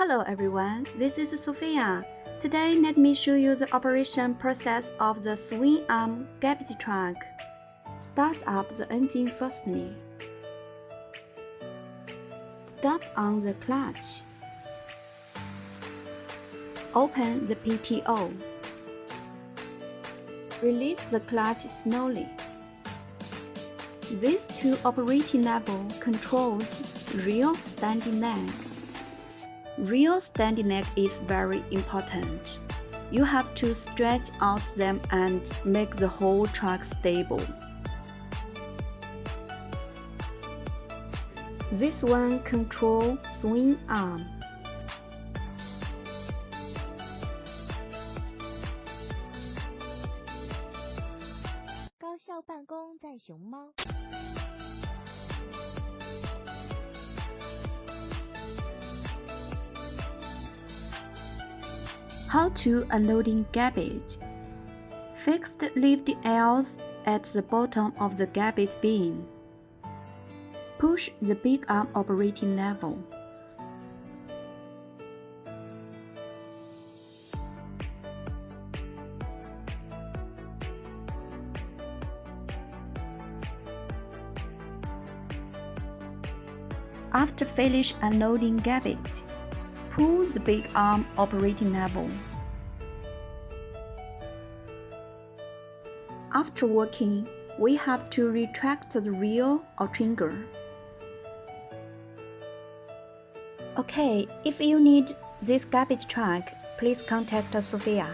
Hello everyone, this is Sophia. Today let me show you the operation process of the swing arm garbage truck. Start up the engine firstly. Step on the clutch. Open the PTO. Release the clutch slowly. These two operating levels control rear standing leg. Rear standing leg is very important. You have to stretch out them and make the whole truck stable. This one control swing arm. How to unloading garbage. Fixed lift L's at the bottom of the garbage bin. Push the big arm operating level. After finish unloading garbage, pull the big arm operating level. After working, we have to retract the rear or trigger. Okay, if you need this garbage truck, please contact Sophia.